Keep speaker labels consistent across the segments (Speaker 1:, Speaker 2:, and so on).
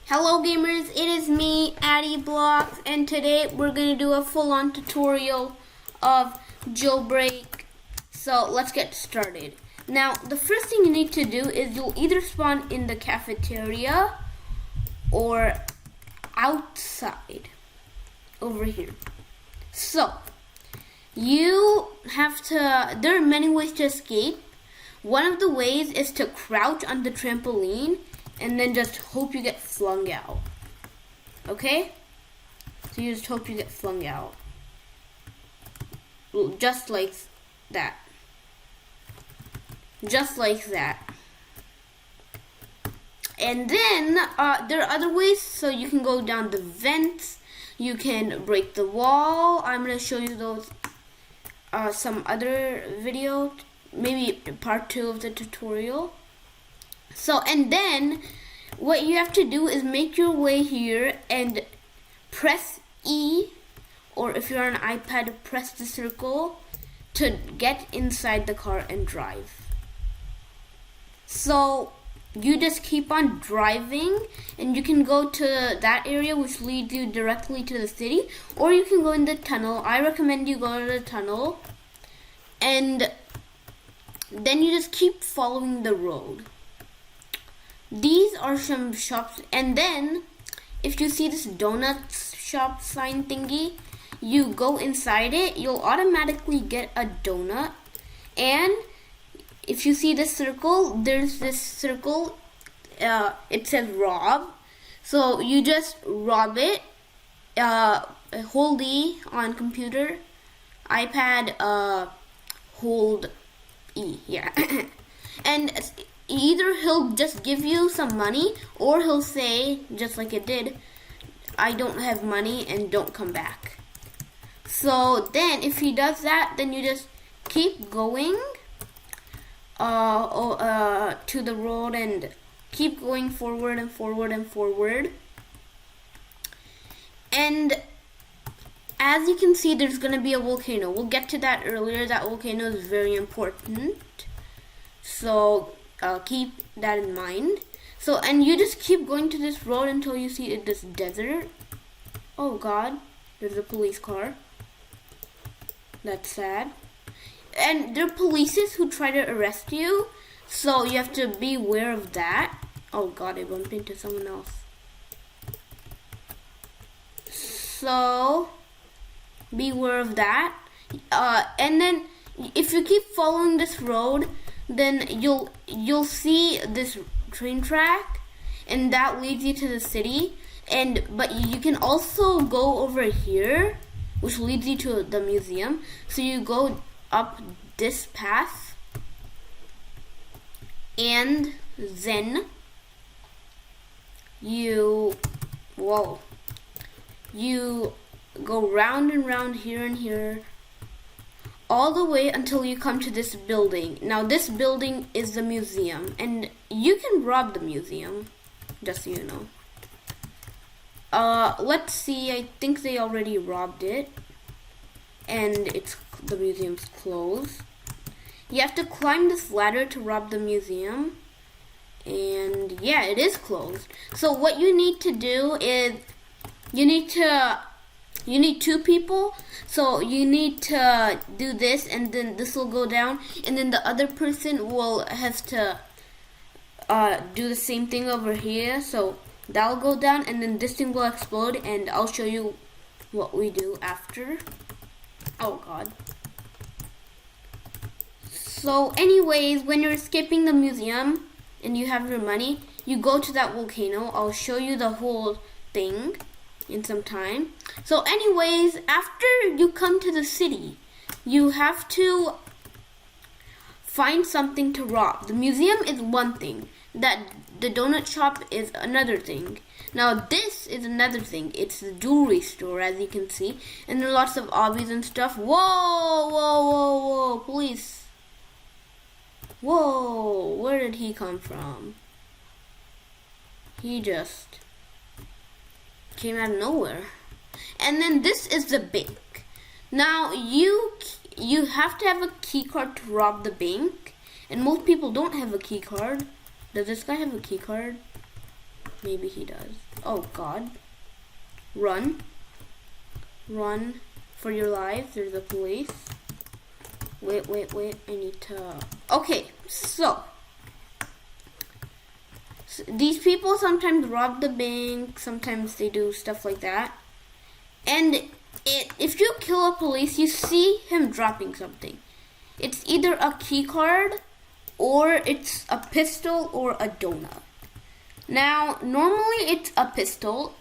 Speaker 1: Hello gamers, it is me, Blocks, and today we're going to do a full-on tutorial of Jailbreak. So let's get started. Now, the first thing you need to do is you'll either spawn in the cafeteria or outside over here. So, you have to, there are many ways to escape. One of the ways is to crouch on the trampoline and then just hope you get flung out. Okay? So you just hope you get flung out. Just like that. Just like that. And then there are other ways. So you can go down the vents. You can break the wall. I'm going to show you those some other video. Maybe part 2 of the tutorial. So, and then what you have to do is make your way here and press E, or if you're on an iPad, press the circle to get inside the car and drive. So, you just keep on driving and you can go to that area which leads you directly to the city, or you can go in the tunnel. I recommend you go to the tunnel and then you just keep following the road. These are some shops, and then if you see this donut shop sign thingy, you go inside it, you'll automatically get a donut. And if you see this circle, there's this circle, it says rob. So you just rob it, hold E on computer, iPad, hold E, yeah. And either he'll just give you some money, or he'll say, just like it did, I don't have money and don't come back. So then if he does that, then you just keep going to the road and keep going forward and forward and forward. And as you can see, there's going to be a volcano. We'll get to that earlier. That volcano is very important. So keep that in mind. So, and you just keep going to this road until you see this desert. Oh God, there's a police car. That's sad. And there are police who try to arrest you, so you have to be aware of that. Oh God, I bumped into someone else. So, be aware of that. And then, if you keep following this road, then you'll see this train track, and that leads you to the city. But you can also go over here, which leads you to the museum. So you go up this path, and then you go round and round here and here, all the way until you come to this building. Now this building is the museum, and you can rob the museum, just so you know. Let's see, I think they already robbed it, and the museum's closed. You have to climb this ladder to rob the museum, and yeah, it is closed. So what you need to do is, you need 2 people, so you need to do this, and then this will go down, and then the other person has to do the same thing over here, so that'll go down, and then this thing will explode, and I'll show you what we do after. Oh God. So anyways, when you're escaping the museum and you have your money, you go to that volcano. I'll show you the whole thing in some time. So anyways, after you come to the city, you have to find something to rob. The museum is one thing, the donut shop is another thing. Now this is another thing. It's the jewelry store, as you can see, and there are lots of obbies and stuff. Whoa, police. Whoa, where did he come from? He just came out of nowhere. And then this is the bank. Now you have to have a key card to rob the bank, and most people don't have a key card. Does this guy have a key card? Maybe he does. Oh God. Run. Run for your lives. There's a police. Wait. I need to... Okay, so these people sometimes rob the bank. Sometimes they do stuff like that. And if you kill a police, you see him dropping something. It's either a key card, or it's a pistol, or a donut. Now, normally it's a pistol,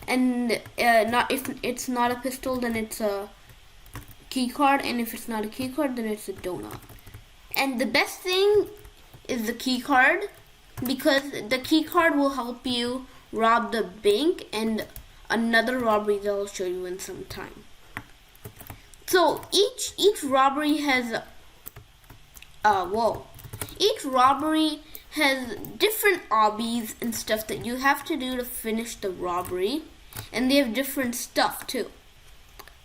Speaker 1: and if it's not a pistol, then it's a key card, and if it's not a key card, then it's a donut. And the best thing is the key card, because the key card will help you rob the bank and another robbery that I'll show you in some time. So each robbery has each robbery has different obbies and stuff that you have to do to finish the robbery, and they have different stuff too.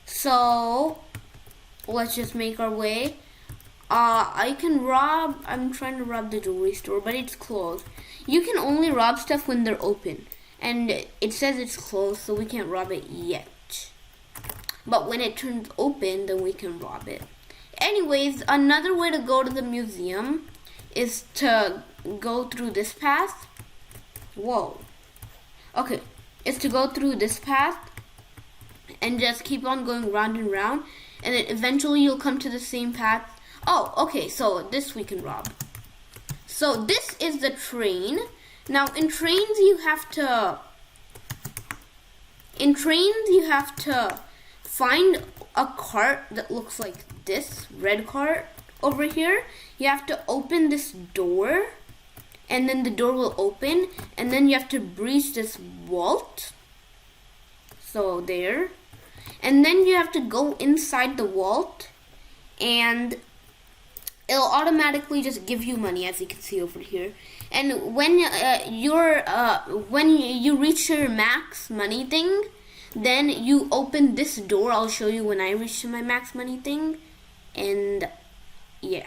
Speaker 1: So let's just make our way. I'm trying to rob the jewelry store, but it's closed. You can only rob stuff when they're open, and it says it's closed, so we can't rob it yet. But when it turns open, then we can rob it. Anyways, another way to go to the museum is to go through this path. Whoa. Okay, it's to go through this path and just keep on going round and round, and then eventually you'll come to the same path. Oh, okay, so this we can rob. So this is the train. Now in trains you have to find a cart that looks like this red cart over here. You have to open this door, and then the door will open, and then you have to breach this vault. So there. And then you have to go inside the vault, and it'll automatically just give you money, as you can see over here. And when you reach your max money thing, then you open this door. I'll show you when I reach my max money thing. And yeah.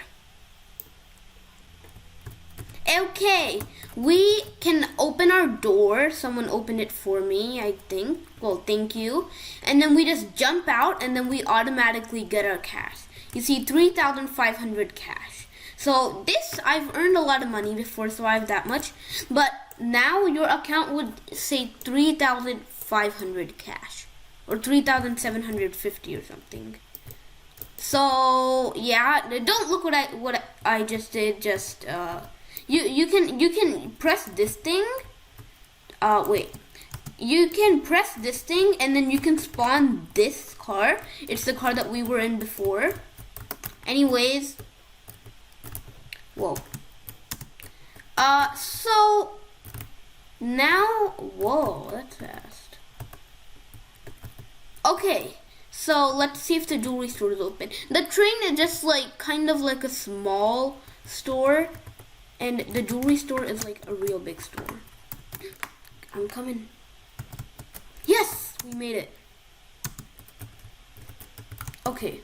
Speaker 1: Okay, we can open our door. Someone opened it for me, I think. Well, thank you. And then we just jump out, and then we automatically get our cash. You see 3,500 cash. So this, I've earned a lot of money before, so I have that much. But now your account would say 3,500 cash, or 3,750 or something. So yeah, don't look what I just did. Just you can press this thing. Wait. You can press this thing, and then you can spawn this car. It's the car that we were in before. Anyways, whoa. So now, whoa, that's fast. Okay, so let's see if the jewelry store is open. The train is just like kind of like a small store, and the jewelry store is like a real big store. I'm coming. Yes, we made it. Okay.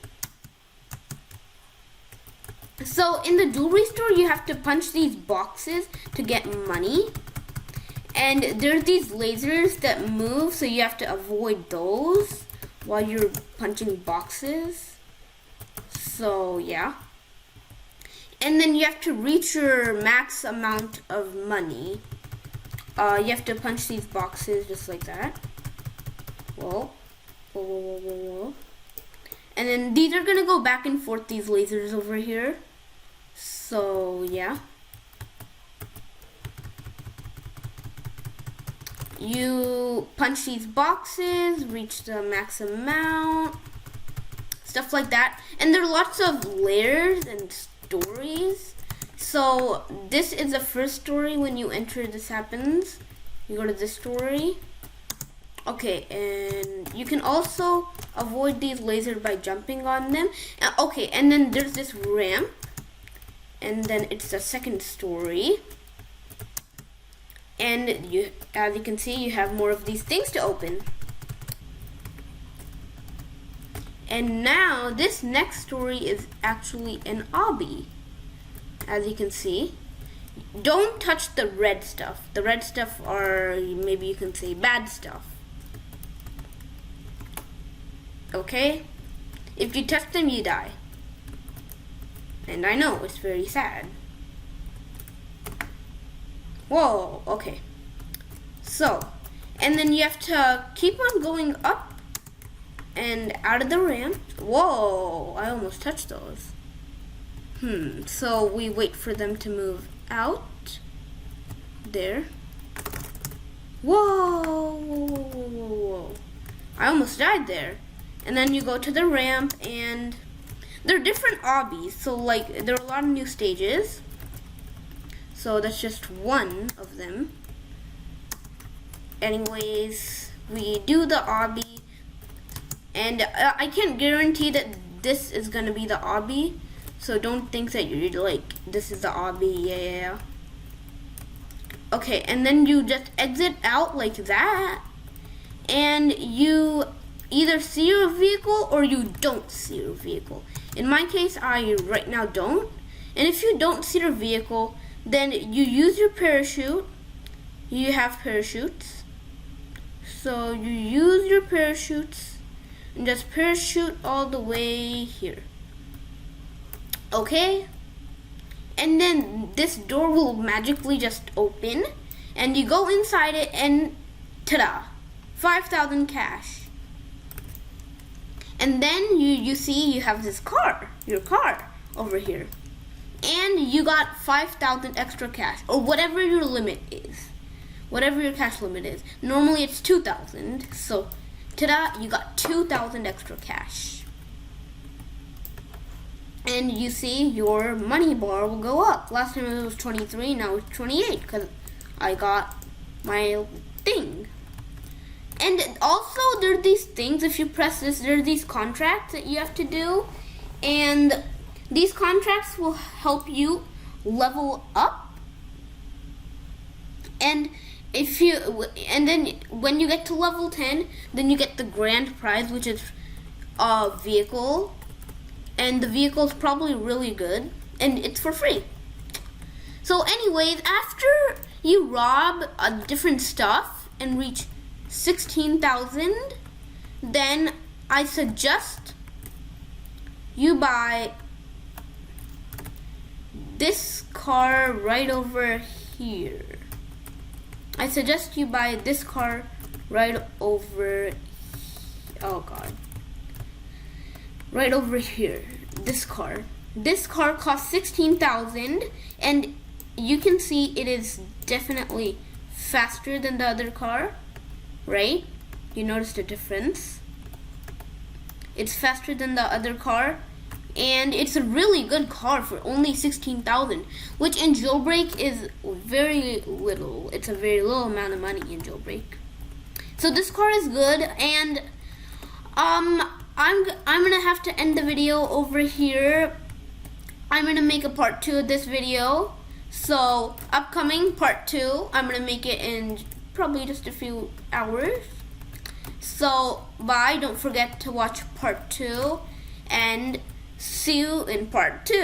Speaker 1: So in the jewelry store, you have to punch these boxes to get money. And there's these lasers that move, so you have to avoid those while you're punching boxes. So yeah. And then you have to reach your max amount of money. You have to punch these boxes just like that. Whoa. Whoa, whoa, whoa, whoa, whoa. And then these are gonna go back and forth, these lasers over here. So yeah. You punch these boxes, reach the max amount, stuff like that. And there are lots of layers and stories. So this is the first story. When you enter, this happens. You go to this story. Okay, and you can also avoid these lasers by jumping on them. Okay, and then there's this ramp, and then it's the second story. And you, as you can see, you have more of these things to open. And now this next story is actually an obby, as you can see. don't touch the red stuff. The red stuff are, maybe you can say, bad stuff. Okay? If you touch them, you die. And I know, it's very sad. Whoa, okay. So, and then you have to keep on going up and out of the ramp. Whoa, I almost touched those. So we wait for them to move out. There. Whoa, whoa, whoa, whoa, whoa. I almost died there. And then you go to the ramp, and there are different obbies. So like, there are a lot of new stages. So that's just one of them. Anyways, we do the obby, and I can't guarantee that this is gonna be the obby. So don't think that you're like, this is the obby, yeah. Okay, and then you just exit out like that, and you either see your vehicle or you don't see your vehicle. In my case, I right now don't. And if you don't see your vehicle, then you use your parachute. You have parachutes. So you use your parachutes and just parachute all the way here. Okay? And then this door will magically just open, and you go inside it, and ta-da! 5,000 cash. And then you see you have this car, your car over here. And you got 5,000 extra cash, or whatever your limit is. Whatever your cash limit is. Normally it's 2,000, so ta-da, you got 2,000 extra cash. And you see your money bar will go up. Last time it was 23, now it's 28, because I got my thing. And also, there are these things, if you press this, there are these contracts that you have to do. And these contracts will help you level up. And then when you get to level 10, then you get the grand prize, which is a vehicle. And the vehicle is probably really good, and it's for free. So anyways, after you rob different stuff and reach 16,000, then I suggest you buy this car right over here. I suggest you buy this car right over, oh god, right over here. This car costs 16,000, and you can see it is definitely faster than the other car, right? You notice the difference. It's faster than the other car, and it's a really good car for only 16,000, which in Jailbreak is very little. It's a very little amount of money in Jailbreak. So this car is good, and I'm gonna have to end the video over here. I'm gonna make a part 2 of this video. So upcoming part 2, I'm gonna make it in probably just a few hours. So bye, don't forget to watch part 2, and see you in part 2.